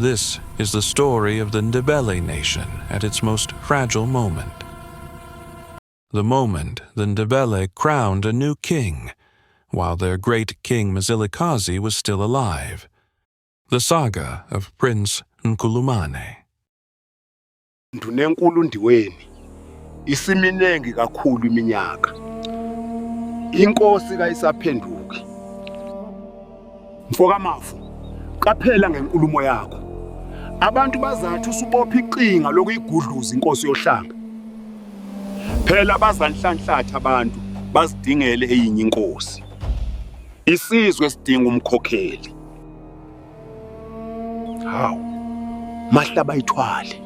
This is the story of the Ndebele nation at its most fragile moment. The moment the Ndebele crowned a new king, while their great king Mzilikazi was still alive. The saga of Prince Nkulumane. Ndunenkulu Ndiweni, isiminengi kakhulu iminyaka. Inkosi kayisaphenduki. Mfoka Mafu, qaphela ngenkulumo yakho. Abantu bazathi usubopha iqinga lokuyigudluza inkosi yohlanga. Phela bazanhlanhlatha abantu bazidingele eyinye inkosi. Isizwe sidinga umkhokheli. Hawu, mahlaba ithwale.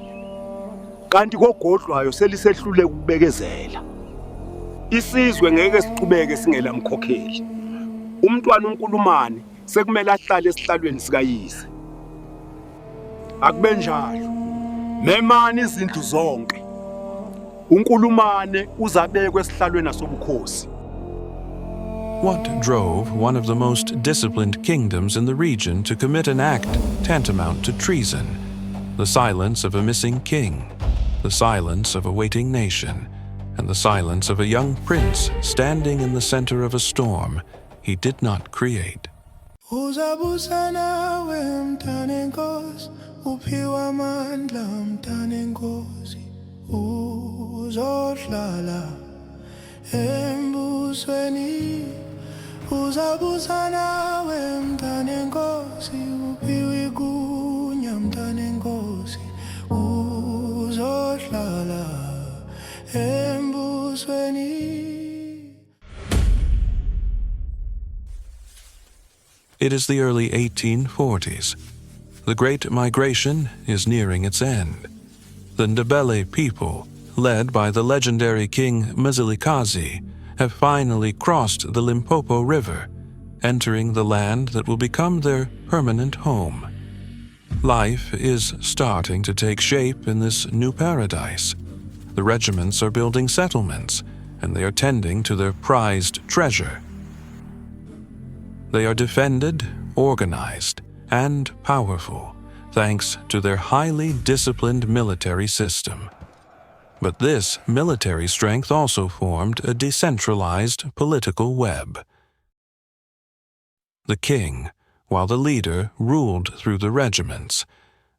Kanti kogodlwayo selisehlule ukubekezela. Isizwe ngeke siqhubeke singela mkhokheli. Umntwana uNkulumane sekumele ahlale esihlalweni sikayise. Akube njalo. Memani izindlu zonke. uNkulumane uzabekwe esihlalweni nasobukhosi. What drove one of the most disciplined kingdoms in the region to commit an act tantamount to treason? The silence of a missing king, the silence of a waiting nation, and the silence of a young prince standing in the center of a storm he did not create. Uzabusana wemntanenkosi uphiwa amandla mntanenkosi uzohlala embusweni uzabusana wemntanenkosi uphiwa igunya mntanenkosi uzohlala embusweni. It is the early 1840s. The Great Migration is nearing its end. The Ndebele people, led by the legendary King Mzilikazi, have finally crossed the Limpopo River, entering the land that will become their permanent home. Life is starting to take shape in this new paradise. The regiments are building settlements, and they are tending to their prized treasure. They are defended, organized, and powerful, thanks to their highly disciplined military system. But this military strength also formed a decentralized political web. The king, while the leader ruled through the regiments.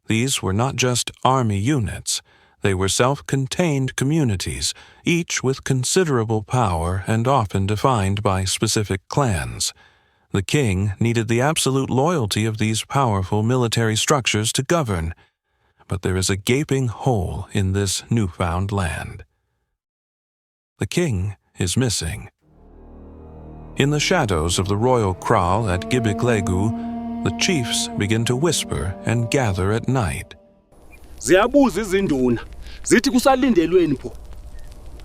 These were not just army units, they were self-contained communities, each with considerable power and often defined by specific clans. The king needed the absolute loyalty of these powerful military structures to govern, but there is a gaping hole in this newfound land. The king is missing. In the shadows of the royal kraal at Gibiklegu, the chiefs begin to whisper and gather at night. Ziyabuza izinduna, zithi kusalindelweni pho.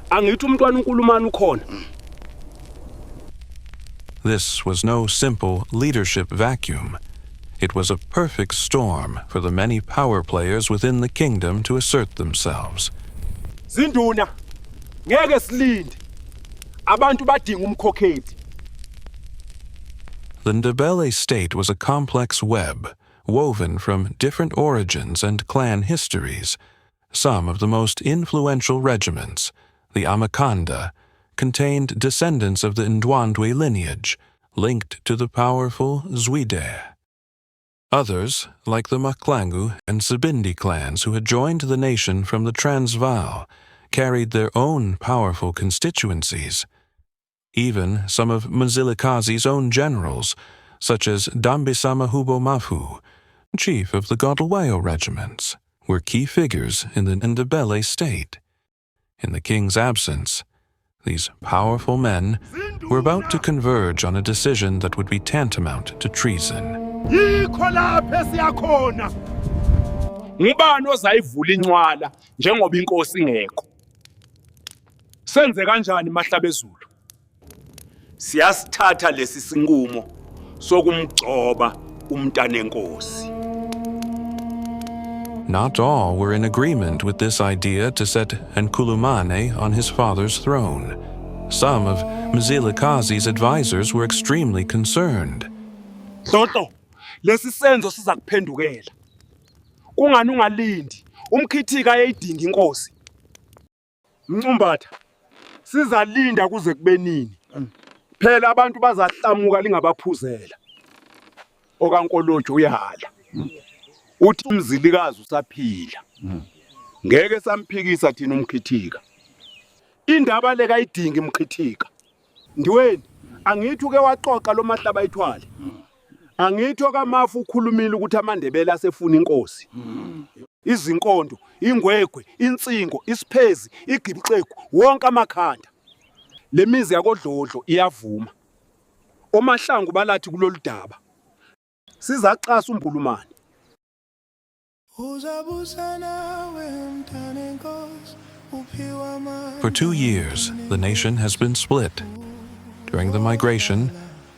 Angithi umntwana uNkulumane ukhona. This was no simple leadership vacuum. It was a perfect storm for the many power players within the kingdom to assert themselves. Zinduna, ngeke silinde. Abantu badinga umkhokheli. The Ndebele state was a complex web, woven from different origins and clan histories. Some of the most influential regiments, the Amakanda, contained descendants of the Ndwandwe lineage, linked to the powerful Zwide. Others, like the Maklangu and Sabindi clans who had joined the nation from the Transvaal, carried their own powerful constituencies. Even some of Mzilikazi's own generals, such as Dambisama Hubo Mafu, chief of the Godalwayo regiments, were key figures in the Ndebele state. In the king's absence, these powerful men were about to converge on a decision that would be tantamount to treason. Yikho lapha siyakhona. Ngubani ozayivula incwala njengoba inkosi ingekho? Senze kanjani mahlabezulu? Siyasithatha lesi sinqumo sokumgcoba umntanenkosi. Not all were in agreement with this idea to set Nkulumane on his father's throne. Some of Mzilikazi's advisors were extremely concerned. Toto, lesi senzo siza kuphendukela. Kungani ungalindi? Umkhithika ayidinga inkosi. Mncumbatha, sizalinda kuze kube nini? Phela abantu bazahlamuka lingabaphuzela. Okankolojo uyala. Uthi umzilikazi usaphila. Ngeke samphikisa thina umkhithika. Indaba leka ayidinga imkhithika. Ndiweni, angithi uke waxoxa lo mahlaba ayithwale. Angithi okamafu ukhulumile ukuthi amandebele asefuna inkosi. Izinkondo, ingwegwe, insingo, isiphezi, igibixegu, wonke amakhanda. Lemizi yakodlodlo iyavuma. Omahlangu balathi kulolu daba. Sizaxasa umbulumane. Uzabusa nawe mntane nkosi uphiwa amandla. For 2 years, the nation has been split. During the migration,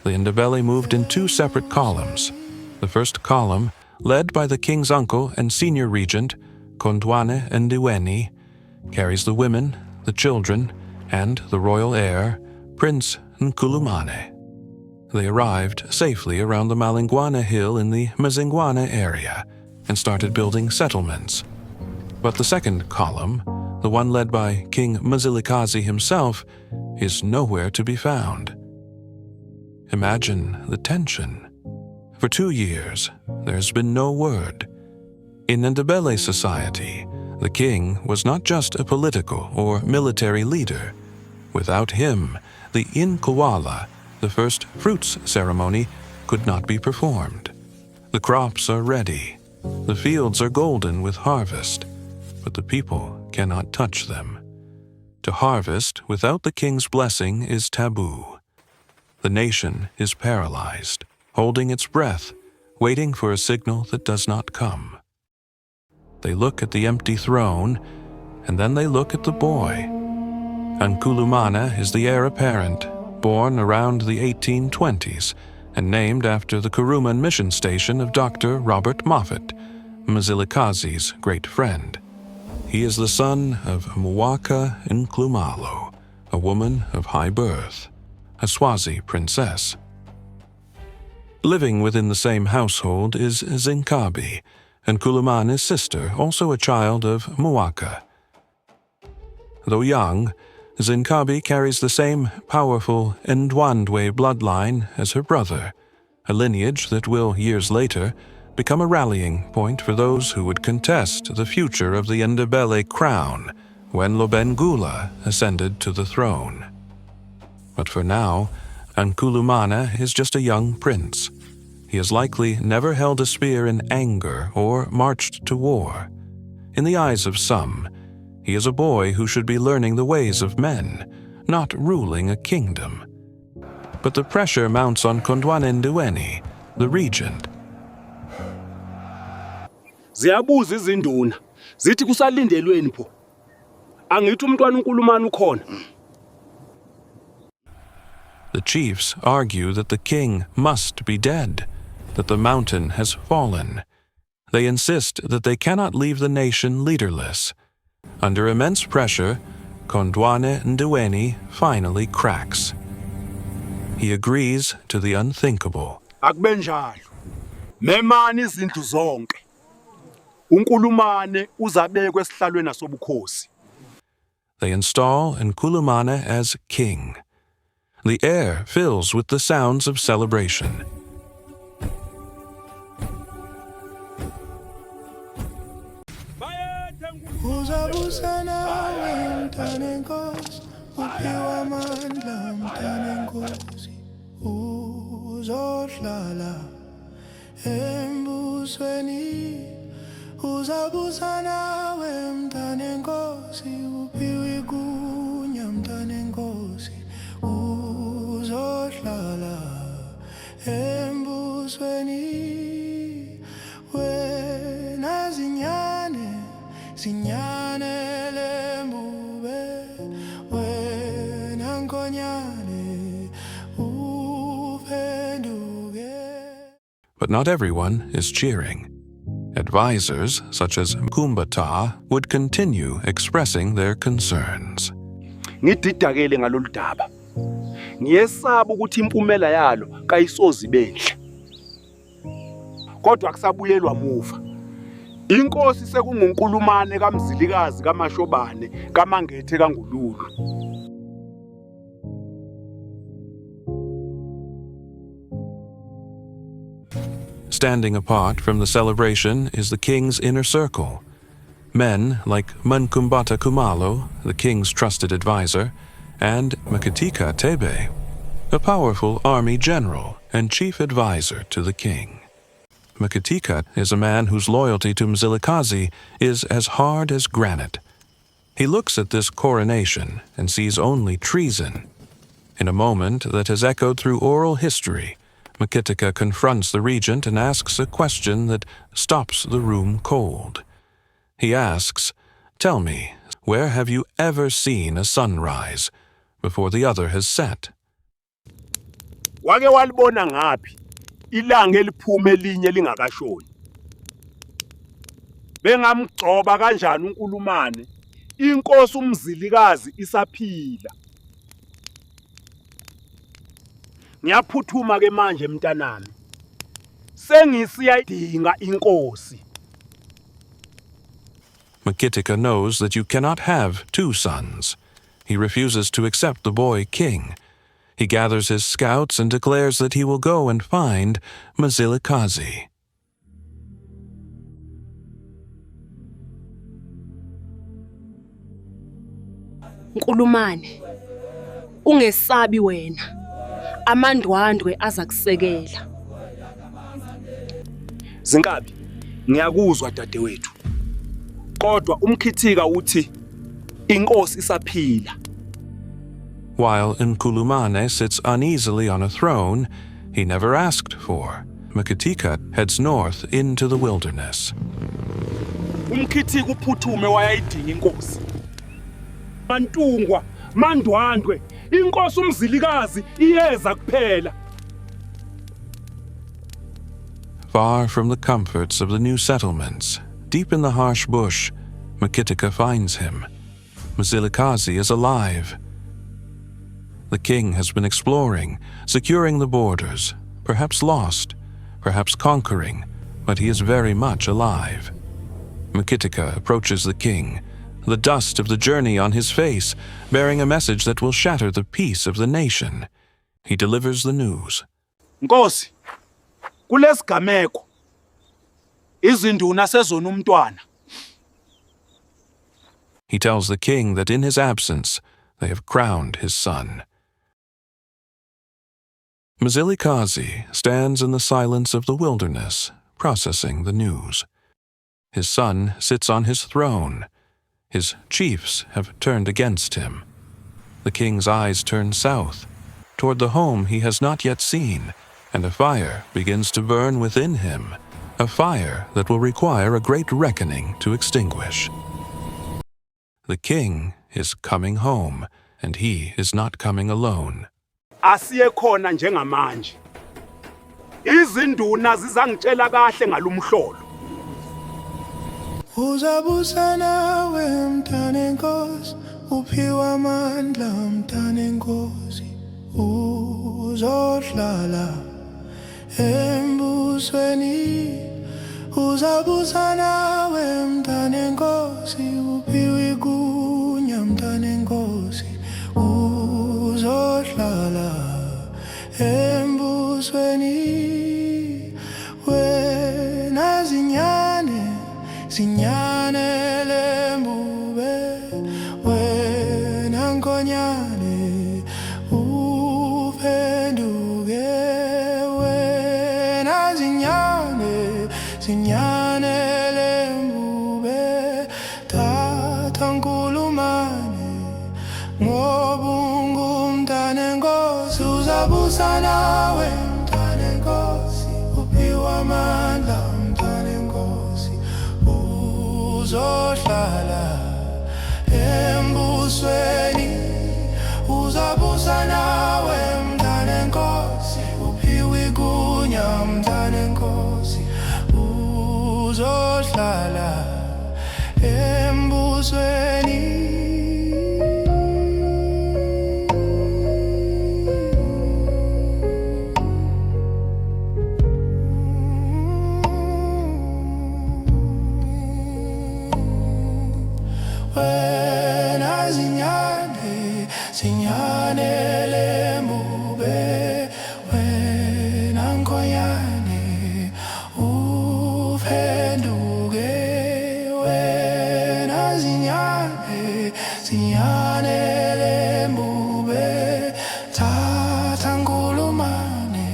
the Ndebele moved in 2 separate columns. The first column, led by the king's uncle and senior regent, Kondwane Ndiweni, carries the women, the children, and the royal heir, Prince Nkulumane. They arrived safely around the Malingwana Hill in the Mazingwana area and started building settlements. But the second column, the one led by King Mzilikazi himself, is nowhere to be found. Imagine the tension. For 2 years, there's been no word. In Ndebele society, the king was not just a political or military leader. Without him, the Inkwala, the first fruits ceremony, could not be performed. The crops are ready. The fields are golden with harvest, but the people cannot touch them. To harvest without the king's blessing is taboo. The nation is paralyzed, holding its breath, waiting for a signal that does not come. They look at the empty throne, and then they look at the boy. Nkulumane is the heir apparent, born around the 1820s, and named after the Kuruman mission station of Dr. Robert Moffat, Mzilikazi's great friend. He is the son of Mwaka Nklumalo, a woman of high birth, a Swazi princess. Living within the same household is Zinkabi, Nkulumane's sister, also a child of Mwaka. Though young, Zinkabi carries the same powerful Ndwandwe bloodline as her brother, a lineage that will, years later, become a rallying point for those who would contest the future of the Ndebele crown when Lobengula ascended to the throne. But for now, Nkulumane is just a young prince. He has likely never held a spear in anger or marched to war. In the eyes of some, he is a boy who should be learning the ways of men, not ruling a kingdom. But the pressure mounts on Kondwane Ndiweni, the regent. Ziyabuza izinduna, zithi kusalindelweni pho. Angithi umntwana uNkulumane ukhona. The chiefs argue that the king must be dead, that the mountain has fallen. They insist that they cannot leave the nation leaderless. Under immense pressure, Kondwane Ndiweni finally cracks. He agrees to the unthinkable. Akube njalo. Memani izindlu zonke. uNkulumane uzabekwe esihlalweni nasobukhosi. They install Nkulumane as king. The air fills with the sounds of celebration. Uzabusa nawe mntane nkosi uphiwa amandla mntane nkosi uzohlala embusweni uzabusa nawe mntane nkosi uphiwa igunya mntane nkosi uzohlala embusweni wena zinyane lembube wena nkonyane uphenduke. But not everyone is cheering. Advisors, such as Mkumbata, would continue expressing their concerns. Ngididakele ngalolu daba. Ngiyesaba ukuthi impumela yalo kayisozi benhle. Kodwa kusabuyelwa muva. Inkosi sekungunkulumane kaMzilikazi kaMashobane kaMangethe kaNgululu. Standing apart from the celebration is the king's inner circle. Men like Mankumbata Kumalo, the king's trusted advisor, and Makatika Tebe, a powerful army general and chief advisor to the king. Makatika is a man whose loyalty to Mzilikazi is as hard as granite. He looks at this coronation and sees only treason. In a moment that has echoed through oral history, Makatika confronts the regent and asks a question that stops the room cold. He asks, "Tell me, where have you ever seen a sunrise before the other has set?" Wake walibona ngaphi ilanga eliphuma elinye lingakashoni? Bengamgcoba kanjani uNkulumane inkosi uMzilikazi isaphila? Ngiyaphuthuma ke manje mntanami. Sengisiyayidinga inkosi. Makatika knows that you cannot have two sons. He refuses to accept the boy king. He gathers his scouts and declares that he will go and find Mzilikazi. Nkulumane, ungesabi wena. Amandwandwe azakusekela. Zinkabi, ngiyakuzwa dadewethu. Kodwa umkhithika uthi inkosi isaphila. While Nkulumane sits uneasily on a throne he never asked for, Makatika heads north into the wilderness. Umkhithika uphuthume wayayidinga inkosi. Mantungwa, mandwandwe, inkosi uMzilikazi iyeza kuphela. Far from the comforts of the new settlements, deep in the harsh bush, Makatika finds him. Mzilikazi is alive. The king has been exploring, securing the borders, perhaps lost, perhaps conquering, but he is very much alive. Makatika approaches the king, the dust of the journey on his face, bearing a message that will shatter the peace of the nation. He delivers the news. Nkosi, kulesigameko izinduna sezona umntwana. He tells the king that in his absence they have crowned his son. Mzilikazi stands in the silence of the wilderness, processing the news. His son sits on his throne. His chiefs have turned against him. The king's eyes turn south, toward the home he has not yet seen, and a fire begins to burn within him, a fire that will require a great reckoning to extinguish. The king is coming home, and he is not coming alone. Asiye khona njengamanje. Izinduna zizangitshela kahle ngalumhlolo. Uzabusa nawe mntane nkosi, uphiwa amandla mntane nkosi. Uzohlala embusweni, uzabusa nawe mntane nkosi, uphiwa igunya mntane nkosi. Uzohlala embusweni, wena zinyane lembube, wena nkonyane uphenduke, wena zinyane lembube, tata Nkulumane ngoba ungumntane nkosi. Uzabusa nawe mntane nkosi, uphiwa amandla mntane nkosi. Uzohlala embusweni, uzabusa nawe mntane nkosi, uphiwa igunya mntane nkosi. Uzohlala embusweni. sinyanele mbube wena nkonyane uphenduke wena sinyanele mbube thatha nkulumane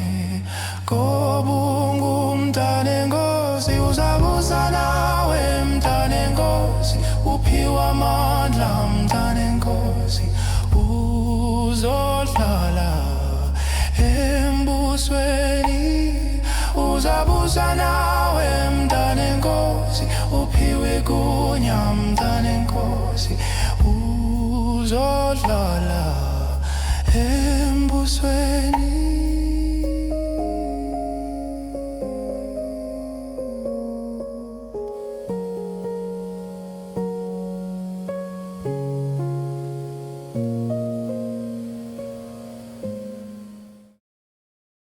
kobungu mntane nkosi uzabusa nawe mntane nkosi uphiwa amandla mntane nkosi uzohlala embusweni uzabusa nawe mntane nkosi uphiwe igunya mntane nkosi uzohlala embusweni